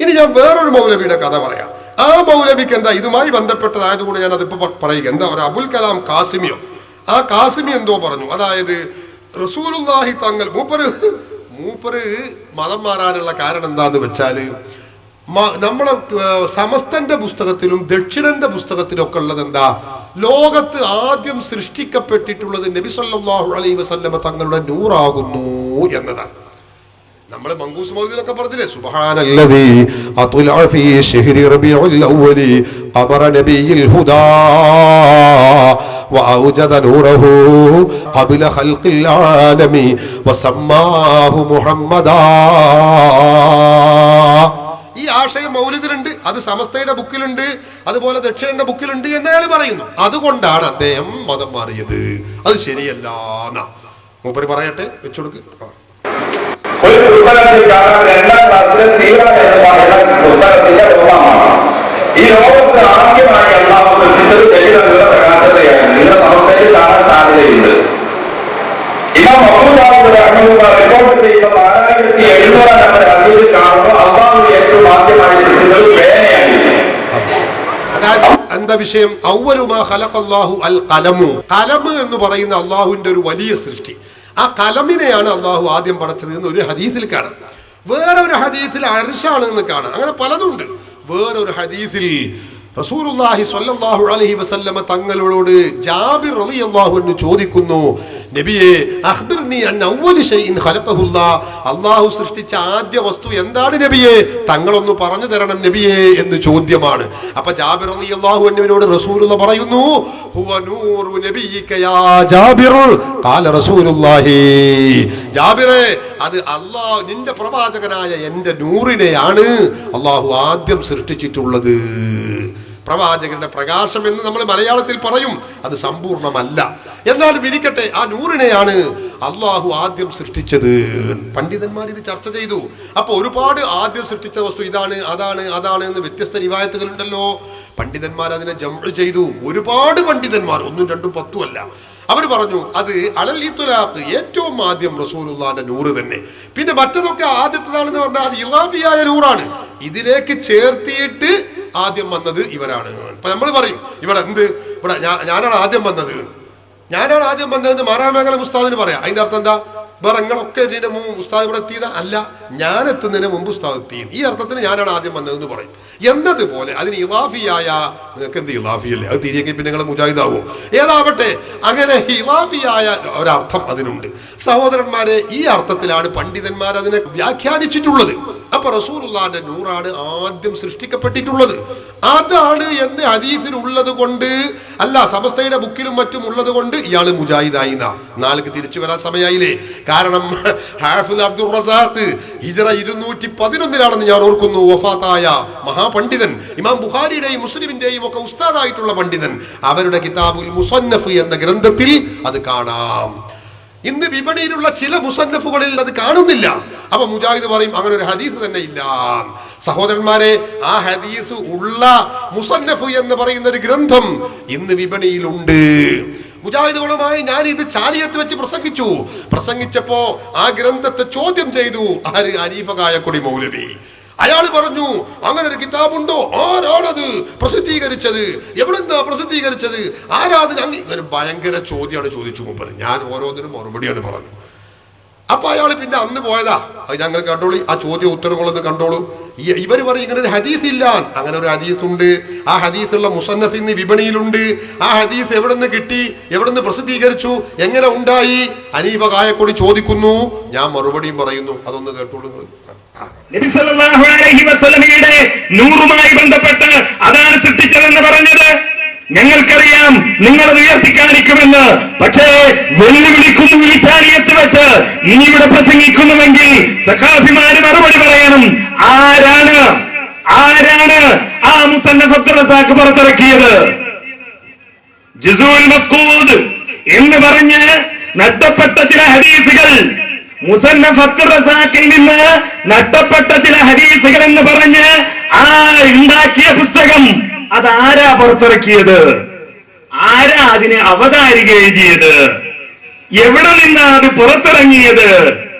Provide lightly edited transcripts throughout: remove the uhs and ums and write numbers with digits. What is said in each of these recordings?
ഇനി ഞാൻ വേറൊരു മൗലവിയുടെ കഥ പറയാം. ആ മൗലവിക്ക് എന്താ ഇതുമായി ബന്ധപ്പെട്ടതായതുകൊണ്ട് ഞാൻ അതിപ്പോ പറയുക. എന്താ ഒരു അബുൽ കലാം കാസിമിയോ, ആ കാസിമി എന്തോ പറഞ്ഞു. അതായത് റസൂലുള്ളാഹി തങ്ങൾ മൂപ്പര് മതം മാറാനുള്ള കാരണം എന്താന്ന് വെച്ചാല് നമ്മളെ സമസ്തന്റെ പുസ്തകത്തിലും ദക്ഷിണന്റെ പുസ്തകത്തിലും ഒക്കെ ഉള്ളത് എന്താ, ലോകത്ത് ആദ്യം സൃഷ്ടിക്കപ്പെട്ടിട്ടുള്ളത് നബി സല്ലല്ലാഹു അലൈഹി വസല്ലമ തങ്ങളുടെ നൂറാകുന്നു എന്നതാണ്. നമ്മൾ മങ്കൂസ് മൗലിദിലൊക്കെ പറഞ്ഞില്ലേ, സുബ്ഹാനല്ലദീ അത്ലഅ ഫീ ശഹ്രി റബീഉൽ അവ്വലി ഖമറ നബിയിൽ ഹുദാ വഅൗജദ നൂറഹു ഖബ്ല ഖൽഖിൽ ആലമി വസമ്മാഹു മുഹമ്മദാ. ഈ ആശയം മൗലിദിലുണ്ട്, അത് സമസ്തയുടെ ബുക്കിലുണ്ട്, അതുപോലെ ദക്ഷിണന്റെ ബുക്കിലുണ്ട് എന്ന് അയാൾ പറയുന്നു. അതുകൊണ്ടാണ് അദ്ദേഹം മതം മാറിയത്. അത് ശരിയല്ല എന്നാ മൂപ്പര് പറയട്ടെ, വെച്ചുകൊടുക്ക്. ഒരു പുസ്തകത്തിൽ കാണാൻ 2ാം ക്ലാസ്സിലെ സീറ എന്ന് പറയുന്ന പുസ്തകത്തിന്റെ രൂപമാണ്. ഈ ലോകത്ത് ആദ്യമായി അല്ലാഹു സൃഷ്ടിച്ചത് ജലീലുള്ള പ്രകാശത്തെയാണ്. നിങ്ങളുടെ സമസ്തയിൽ കാണാൻ സാധ്യതയുണ്ട്. ഇമാം അബൂ ദാവൂദ് റഹ്മത്തുള്ളാഹി റിപ്പോർട്ട് ചെയ്ത 4700 നമ്പർ ഹദീസിൽ കാണുമ്പോൾ അല്ലാഹു ഏറ്റവും ആദ്യമായി സൃഷ്ടിച്ചത് പേനയാണ്. അതായത് എന്താ വിഷയം, അവ്വലു മാ ഖലഖല്ലാഹു അൽ ഖലമു. ഖലം എന്ന് പറയുന്ന അല്ലാഹുവിന്റെ ഒരു വലിയ സൃഷ്ടി. ആ കലമിനെയാണ് അള്ളാഹു ആദ്യം പടച്ചത് എന്ന് ഒരു ഹദീസിൽ കാണാം. വേറൊരു ഹദീസിൽ അർശാണ് എന്ന് കാണാം. അങ്ങനെ പലതുണ്ട്. വേറൊരു ഹദീസിൽ റസൂലുള്ളാഹി സ്വല്ലല്ലാഹു അലൈഹി വസല്ലമ തങ്ങളോട് ജാബിർ റളിയല്ലാഹു അൻഹു ചോദിക്കുന്നു, നബിയെ അഖ്ബിർനി അൻ അവ്വലി ഷൈഇൻ ഖലഖഹുല്ലാഹ്, അല്ലാഹു സൃഷ്ടിച്ച ആദ്യ വസ്തു എന്താണ് നബിയെ, തങ്ങളൊന്ന് പറഞ്ഞു തരണം നബിയെ എന്ന് ചോദ്യമാണ്. അപ്പൊ ജാബിർ റളിയല്ലാഹു അൻഹുവിനോട് റസൂലുള്ളാഹി പറയുന്നു, ഹുവ നൂറു നബിയിക യാ ജാബിർ ഖാല റസൂലുള്ളാഹി, ജാബിറേ അത് അല്ലാഹു നിന്റെ പ്രവാചകനായ എന്റെ നൂറിനെയാണ് അല്ലാഹു ആദ്യം സൃഷ്ടിച്ചിട്ടുള്ളത്. പ്രവാചകന്റെ പ്രകാശം എന്ന് നമ്മൾ മലയാളത്തിൽ പറയും, അത് സമ്പൂർണ്ണമല്ല. എന്നാലും ഇരിക്കട്ടെ, ആ നൂറിനെയാണ് അള്ളാഹു ആദ്യം സൃഷ്ടിച്ചത്. പണ്ഡിതന്മാർ ഇത് ചർച്ച ചെയ്തു. അപ്പൊ ഒരുപാട് ആദ്യം സൃഷ്ടിച്ച വസ്തു ഇതാണ് അതാണ് എന്ന് വ്യത്യസ്ത റിവായത്തുകൾ ഉണ്ടല്ലോ. പണ്ഡിതന്മാർ അതിനെ ജംഉ ചെയ്തു. ഒരുപാട് പണ്ഡിതന്മാർ, 1, 2, 10 അല്ല. അവർ പറഞ്ഞു അത് അലൽ ഇത്ലാഖ് ഏറ്റവും ആദ്യം റസൂലുള്ളാഹിന്റെ നൂറ് തന്നെ. പിന്നെ മറ്റതൊക്കെ ആദ്യത്തേതാണെന്ന് പറഞ്ഞാൽ അത് ഇളാഫിയായ നൂറാണ്. ഇതിലേക്ക് ചേർത്തിയിട്ട് ആദ്യം വന്നത് ഇവരാണ്. ഇപ്പൊ നമ്മൾ പറയും ഇവിടെ ഞാനാണ് ആദ്യം വന്നതെന്ന് മാറാമംഗലം ഉസ്താദിന് പറയാം. അതിന്റെ അർത്ഥം എന്താ, വേറെ നിങ്ങളൊക്കെ ഇതിന്റെ മുമ്പ് ഉസ്താദ് ഇവിടെ എത്തിയതാ അല്ല, ഞാൻ എത്തുന്നതിന് മുമ്പ് ഉസ്താദ് എത്തിയത്. ഈ അർത്ഥത്തിന് ഞാനാണ് ആദ്യം വന്നതെന്ന് പറയും. എന്നതുപോലെ അതിന് ഇളാഫിയായ, നിങ്ങൾക്ക് എന്ത് ഇളാഫിയല്ലേ, അത് തിരികെ പിന്നെ നിങ്ങൾ മുജാഹിദാവോ ഏതാവട്ടെ, അങ്ങനെ ഇളാഫിയായ ഒരർത്ഥം അതിനുണ്ട്. സഹോദരന്മാരെ, ഈ അർത്ഥത്തിലാണ് പണ്ഡിതന്മാർ അതിനെ വ്യാഖ്യാനിച്ചിട്ടുള്ളത്. അപ്പൊ റസൂലുള്ളാഹിന്റെ നൂറാണ് ആദ്യം സൃഷ്ടിക്കപ്പെട്ടിട്ടുള്ളത്. അതാണ് എന്ന് ഹദീസിൽ ഉള്ളത് കൊണ്ട് അല്ല, സമസ്തയുടെ ബുക്കിലും മറ്റും ഉള്ളത് കൊണ്ട് ഇയാള് മുജാഹിദായി. നാൾക്ക് തിരിച്ചു വരാൻ സമയമായില്ലേ. കാരണം ഹാഫിദ് അബ്ദുർ റസാഖ് ഹിജ്റ 211 ഞാൻ ഓർക്കുന്നു വഫാത്തായ മഹാപണ്ഡിതൻ, ഇമാം ബുഖാരിയുടെയും മുസ്ലിമിന്റെയും ഒക്കെ ഉസ്താദായിട്ടുള്ള പണ്ഡിതൻ, അവരുടെ കിതാബുൽ മുസന്നഫ് എന്ന ഗ്രന്ഥത്തിൽ അത് കാണാം. ഇന്ന് വിപണിയിലുള്ള ചില മുസന്നഫുകളിൽ അത് കാണുന്നില്ല. അപ്പൊ മുജാഹിദ് പറയും അങ്ങനെ ഒരു ഹദീസ് തന്നെ ഇല്ല. സഹോദരന്മാരെ, ആ ഹദീസ് ഉള്ള മുസന്നഫ് എന്ന് പറയുന്ന ഒരു ഗ്രന്ഥം ഇന്ന് വിപണിയിലുണ്ട്. മുജാഹിദുകളുമായി ഞാൻ ഇത് ചാലിയത്ത് വെച്ച് പ്രസംഗിച്ചപ്പോ ആ ഗ്രന്ഥത്തെ ചോദ്യം ചെയ്തു ആര്, അരീഫ കായക്കൊടി മൗലവി. അയാൾ പറഞ്ഞു അങ്ങനെ ഒരു കിതാബുണ്ടോ, ആരാണത് പ്രസിദ്ധീകരിച്ചത്, എവിടെന്താ പ്രസിദ്ധീകരിച്ചത്, ആരാധന, അങ്ങനെ ഭയങ്കര ചോദ്യമാണ് ചോദിച്ചു മുമ്പ്. ഞാൻ ഓരോന്നിനും മറുപടിയാണ് പറഞ്ഞു. അപ്പൊ അയാൾ പിന്നെ അന്ന് പോയതാ. അത് ഞങ്ങൾ കണ്ടോളൂ, ആ ചോദ്യ ഉത്തരങ്ങളൊന്ന് കണ്ടോളൂ. ഇവർ പറയും ഇങ്ങനെ ഒരു ഹദീസ് ഇല്ല. അങ്ങനെ ഒരു ഹദീസ് ഉണ്ട്. ആ ഹദീസുള്ള മുസന്നഫ് ഇന്ന് വിപണിയിലുണ്ട്. ആ ഹദീസ് എവിടെ നിന്ന് കിട്ടി, എവിടെ നിന്ന് പ്രസിദ്ധീകരിച്ചു, എങ്ങനെ ഉണ്ടായി? അനീഫ കായക്കൊടി ചോദിക്കുന്നു, ഞാൻ മറുപടിയും പറയുന്നു. അതൊന്ന് കേട്ടോളൂ. നബി സല്ലല്ലാഹു അലൈഹി വസല്ലമയുടെ നൂറുമായി ബന്ധപ്പെട്ട് അതാണ് സൃഷ്ടിച്ചതെന്ന് പറഞ്ഞത് ഞങ്ങൾക്കറിയാം, നിങ്ങളത് ഉയർത്തിക്കാണിക്കുമെന്ന്. പക്ഷേ വെല്ലുവിളിക്കുന്നു ഈ ചാരിയത്ത് വെച്ച്. നീ ഇവിടെ പ്രസംഗിക്കുന്നുവെങ്കിൽ സഖാഫിമാര് മറുപടി പറയണം. ആരാണ് ആ മുസന്നഫ് അബ്ദുർ റസാഖ് പുറത്തിറക്കിയത്? ജുസൂൽ മഫ്ഖൂദ് എന്ന് പറഞ്ഞ് നഷ്ടപ്പെട്ട ചില ഹദീസുകൾ, മുസന്നഫ് അബ്ദുർ റസാഖിൽ നിന്ന് നഷ്ടപ്പെട്ട ചില ഹദീസുകൾ എന്ന് പറഞ്ഞ് ആ ഉണ്ടാക്കിയ പുസ്തകം അതാരാ പുറത്തിറക്കിയത്? ആരാ അതിനെ അവതാരിക എഴുതിയത്? എവിടെ നിന്നാ അത് പുറത്തിറങ്ങിയത്?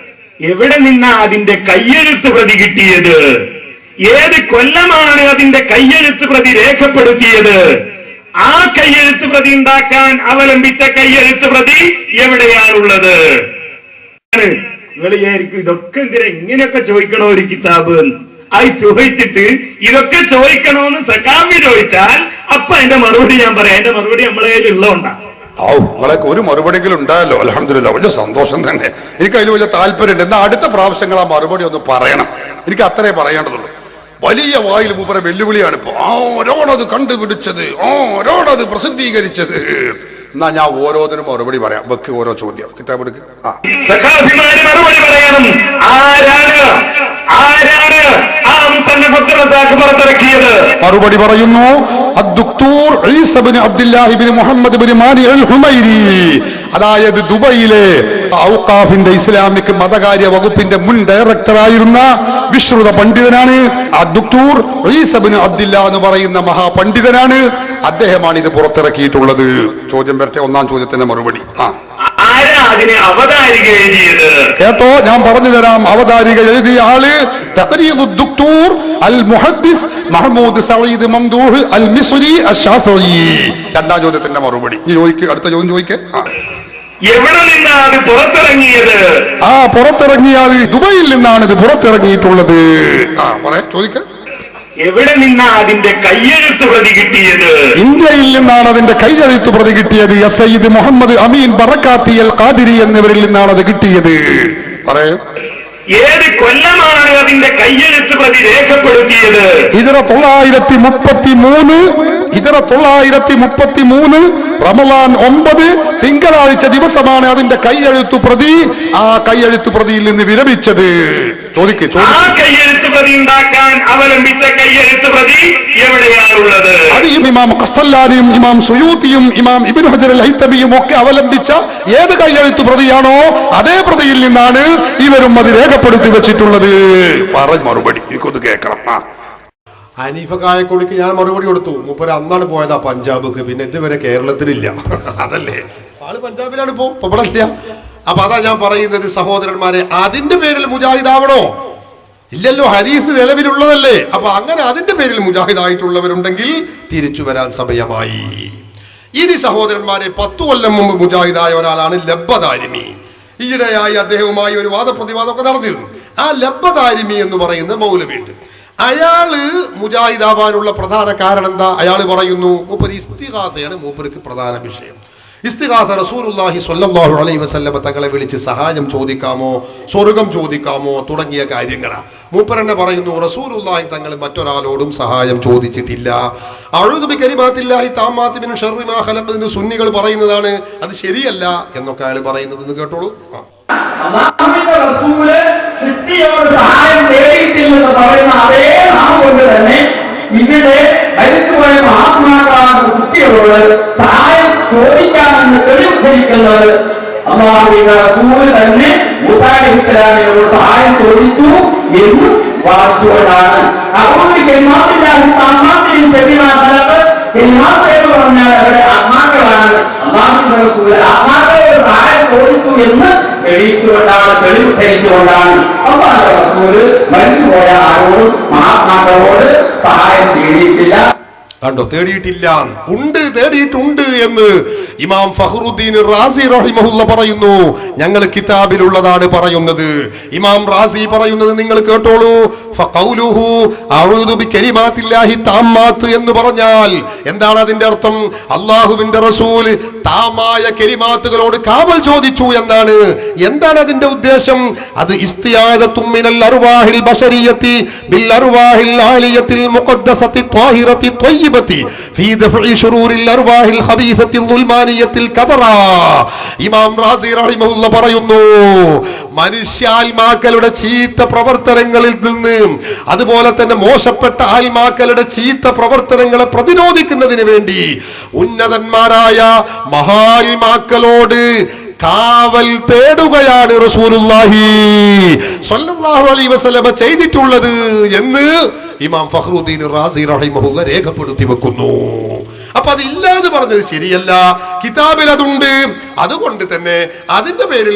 എവിടെ നിന്നാ അതിന്റെ കയ്യെഴുത്ത് പ്രതി കിട്ടിയത്? ഏത് കൊല്ലമാണ് അതിന്റെ കയ്യെഴുത്ത് പ്രതി രേഖപ്പെടുത്തിയത്? ആ കയ്യെഴുത്ത് പ്രതി ഉണ്ടാക്കാൻ അവലംബിച്ച കയ്യെഴുത്ത് പ്രതി എവിടെയാണുള്ളത്? നിങ്ങൾ വിചാരിക്കും ഇതൊക്കെ എന്തിനാ ഇങ്ങനെയൊക്കെ ചോദിക്കണോ ഒരു കിതാബ്? അത് ചോദിച്ചിട്ട് ഇതൊക്കെ ചോദിക്കണോന്ന് സഖാഫി ചോദിച്ചാൽ അപ്പൊ അതിന്റെ മറുപടി ഞാൻ പറയാം. അതിന്റെ മറുപടി നമ്മളെ കയ്യിൽ ഉള്ളതുകൊണ്ടാ. നിങ്ങളൊക്കെ ഒരു മറുപടിയെങ്കിലും ഉണ്ടായല്ലോ, അൽഹംദുലില്ലാ. വലിയ സന്തോഷം തന്നെ. എനിക്ക് അതിൽ വലിയ താല്പര്യമുണ്ട്. എന്നാൽ അടുത്ത പ്രാവശ്യങ്ങൾ ആ മറുപടി ഒന്ന് പറയണം. എനിക്ക് അത്രേ പറയേണ്ടതുള്ളൂ. വലിയ വായിൽ മൂപ്പരെ വെല്ലുവിളിയാണ് ഇപ്പോ. ഓരോടത് കണ്ടുപിടിച്ചത്, ഓരോടത് പ്രസിദ്ധീകരിച്ചത്. എന്നാ ഞാൻ ഓരോന്നിനും മറുപടി പറയാം. വെക്ക് ഓരോ ചോദ്യം കിതാബ് എടുക്ക്. സഖാഫിമാര് മറുപടി പറയണം. ആരാണ് ആ മുസന്നഫ് അബ്ദുർ റസാഖ് പുറത്തിറക്കിയത്? മറുപടി പറയുന്നു, അദ്ദുക്തൂർ ഈസ ഇബ്നു അബ്ദുല്ലാഹി ഇബ്നു മുഹമ്മദ് ഇബ്നു മാനി അൽ ഹുമൈരി. അതായത് ദുബൈയിലെ ഔഖാഫിന്റെ ഇസ്ലാമിക് മതകാര്യ വകുപ്പിന്റെ മുൻ ഡയറക്ടറായിരുന്ന വിശ്രുത പണ്ഡിതനാണ്. അദ്ദുക്തൂർ ഈസ ഇബ്നു അബ്ദുല്ലാ എന്ന് പറയുന്ന മഹാപണ്ഡിതനാണ്. അദ്ദേഹമാണ് ഇത് പുറത്തിറക്കിയിട്ടുള്ളത്. ചോദ്യം വരട്ടെ, ഒന്നാം ചോദ്യത്തിന്റെ മറുപടി. ആരാ അതിനെ അവതാരിക എഴുതിയത്? കേട്ടോ, ഞാൻ പറഞ്ഞു തരാം. അവതാരിക എഴുതിയ ആള് തഖരീദുദ്ദുക്തൂർ അൽ മുഹദ്ദിസ് മഹ്മൂദ് സഈദ് മംദൂഹ് അൽ മിസ്രി അശ്ശാഫിഈ. രണ്ടാം ചോദ്യത്തിന്റെ മറുപടി അടുത്ത ചോദ്യം ചോദിക്കേ. എവിടെ നിന്നാണ് അത് പുറത്തിറങ്ങിയത്? പുറത്തിറങ്ങിയാൽ ദുബൈയിൽ നിന്നാണ് ഇത് പുറത്തിറങ്ങിയിട്ടുള്ളത്. ചോദിക്ക. എവിടെ നിന്നാണ് അതിന്റെ കയ്യെഴുത്ത് പ്രതി കിട്ടിയത്? ഇന്ത്യയിൽ നിന്നാണ് അതിന്റെ കയ്യെഴുത്ത് പ്രതി കിട്ടിയത്. സയ്യിദ് മുഹമ്മദ് അമീൻ ബറക്കാത്തി അൽ ഖാദിരി എന്നിവരിൽ നിന്നാണ് അത് കിട്ടിയത്. പറയൂ. ഏത് കൊല്ലമാണ് അതിന്റെ കയ്യെഴുത്ത് പ്രതി രേഖപ്പെടുത്തിയത്? ഹിജ്റ 933 റമളാൻ 9 തിങ്കളാഴ്ച ദിവസമാണ് അതിന്റെ കയ്യെഴുത്ത് പ്രതി ആ കയ്യെഴുത്ത് പ്രതിയിൽ നിന്ന് വിരമിച്ചത്. ആ കയ്യെഴുത്ത് പ്രതി ഉണ്ടാക്കാൻ അവലംബിച്ച കയ്യെഴുത്ത് പ്രതി എവിടെയാണുള്ളത്? അത് ഇമാം ഖസ്തല്ലാനിയും ഇമാം സുയൂത്തിയും ഇമാം ഇബ്നു ഹജർ അൽ ഹൈതമിയും ഒക്കെ അവലംബിച്ച ഏത് കയ്യെഴുത്ത് പ്രതിയാണോ അതേ പ്രതിയിൽ നിന്നാണ് ഇവരും അത് രേഖപ്പെടുത്തി വെച്ചിട്ടുള്ളത്. മറുപടി എനിക്കൊന്ന് കേൾക്കണം. ഹനീഫ കായക്കൊടിക്ക് ഞാൻ മറുപടി കൊടുത്തു. മൂപ്പര് അന്നാണ് പോയതാ പഞ്ചാബിക്ക്, പിന്നെ ഇതുവരെ കേരളത്തിലില്ല. അതല്ലേ, ആള് പഞ്ചാബിലാണ് ഇപ്പോ, ഇവിടെ ഇല്ല. അപ്പൊ അതാ ഞാൻ പറയുന്നത് സഹോദരന്മാരെ, അതിന്റെ പേരിൽ മുജാഹിദാവണോ? ഇല്ലല്ലോ, ഹദീസ് നിലവിലുള്ളതല്ലേ. അപ്പൊ അങ്ങനെ അതിന്റെ പേരിൽ മുജാഹിദായിട്ടുള്ളവരുണ്ടെങ്കിൽ തിരിച്ചു വരാൻ സമയമായി. ഇനി സഹോദരന്മാരെ, 10 കൊല്ലം മുമ്പ് മുജാഹിദായ ഒരാളാണ് ലബ്ബദാരിമി. ഈയിടെയായി അദ്ദേഹവുമായി ഒരു വാദപ്രതിവാദമൊക്കെ നടന്നിരുന്നു. ആ ലബ്ബദാരിമി എന്ന് പറയുന്ന മൗലവിയുണ്ട്. അയാള് മുജാഹിദാവാനുള്ള പ്രധാന കാരണം എന്താ? അയാൾ പറയുന്നു മൂപ്പര് ഇസ്തിഗാസയാണ് മൂപ്പർക്ക് പ്രധാന വിഷയം. ഇസ്തിഗാസ റസൂലുള്ളാഹി സ്വല്ലല്ലാഹു അലൈഹി വസല്ലം തങ്ങളെ വിളിച്ച് സഹായം ചോദിക്കാമോ, സ്വർഗം ചോദിക്കാമോ തുടങ്ങിയ കാര്യങ്ങളാ. മൂപ്പരെന്നെ പറയുന്നു റസൂലുള്ളാഹി തങ്ങൾ മറ്റൊരാളോടും സഹായം ചോദിച്ചിട്ടില്ല. അഊദു ബികലിമാത്തില്ലാഹി താമ്മാത്തി മിൻ ശർരി മാ ഖലഖ എന്ന് സുന്നികൾ പറയുന്നതാണ്. അത് ശരിയല്ല എന്നൊക്കെ അയാൾ പറയുന്നത് കേട്ടോളൂ. അല്ലാഹുവിന്റെ റസൂല് സൃഷ്ടിയോട് സഹായം തേടിയിട്ടില്ലെന്ന് പറയുന്ന അതേ നാം കൊണ്ട് തന്നെ ഇവിടെ മരിച്ചുപോയ മഹാത്മാക്കളാണ് സൃഷ്ടിയോട് സഹായം ചോദിക്കാമെന്ന് തെളിവുദ്ധരിക്കുന്നത്. അല്ലാഹുവിന്റെ റസൂല് തന്നെ മൂസാ അലൈഹി ഇസ്ലാമിനോട് സഹായം ചോദിച്ചു എന്ന് വാദിച്ചുകൊണ്ടാണ്. അതുകൊണ്ട് കലിമാത്തില്ലാഹി താമ്മാത്തി ശരീഅ ഖലഖ് കലിമാത്ത് എന്ന് പറഞ്ഞാൽ അവരുടെ ആത്മാക്കളാണ്. അല്ലാഹുവിന്റെ റസൂല് ആത്മാക്കളോട് സഹായം ചോദിച്ചു എന്ന് തെളിവുദ്ധരിച്ചുകൊണ്ടാണ് അല്ലാഹുവിന്റെ റസൂല് മരിച്ചുപോയ ആരോടും മഹാത്മാക്കളോട് സഹായം തേടിയിട്ടില്ല. കണ്ടോ, തേടിയിട്ടില്ല. ഉണ്ട്, തേടിയിട്ടുണ്ട് എന്ന് ഇമാം ഫഖ്റുദ്ദീൻ റാസി റഹിമഹുല്ല പറയുന്നു. ഞങ്ങൾ കിതാബിലുള്ളതാണ് പറയുന്നത്. ഇമാം റാസി പറയുന്നത് നിങ്ങൾ കേട്ടോളൂ. ഫഖൗലുഹു അഊദു ബികലിമാത്തില്ലാഹി താമ്മാത്ത് എന്ന് പറഞ്ഞാൽ എന്താണ് അതിന്റെ അർത്ഥം? അല്ലാഹുവിന്റെ റസൂൽ താമായ കലിമാത്തുകളോട് കാവൽ ചോദിച്ചു എന്നാണ്. എന്താണ് അതിന്റെ ഉദ്ദേശം? അത് ഇസ്തിആദത്തും മിനൽ അർവാഹിൽ ബശരിയത്തി ബിൽ അർവാഹിൽ ആലിയത്തിൽ മുഖദ്ദസത്തി ത്വാഹിറത്തി ത്വയ്യിബത്തി ഫീ ദഫഇ ശുറൂരിൽ അർവാഹിൽ ഖബീസത്തിൽ ദുൽമാനിയത്തിൽ ഖദറാ. ഇമാം റാസി റഹിമഹുല്ല പറയുന്നു, മനുഷ്യാത്മാക്കളുടെ ചീത്ത പ്രവർത്തനങ്ങളിൽ നിന്ന്, അതുപോലെ തന്നെ മോശപ്പെട്ട ആത്മാക്കളുടെ ചീത്ത പ്രവർത്തനങ്ങളെ പ്രതിരോധിക്കുന്നതിന് വേണ്ടി ഉന്നതന്മാരായ മഹാത്മാക്കളോട് കാവൽ തേടുകയാണ് റസൂലുള്ളാഹി സ്വല്ലല്ലാഹു അലൈഹി വസല്ലം ചെയ്തിട്ടുള്ളത് എന്ന് ഇമാം ഫഖ്റുദ്ദീൻ റാസി റഹിമഹുല്ല രേഖപ്പെടുത്തി വെക്കുന്നു. അപ്പൊ അത് ഇല്ലാതെ പറഞ്ഞത് ശരിയല്ല. കിതാബിൽ അതുണ്ട്. അതുകൊണ്ട് തന്നെ അതിന്റെ പേരിൽ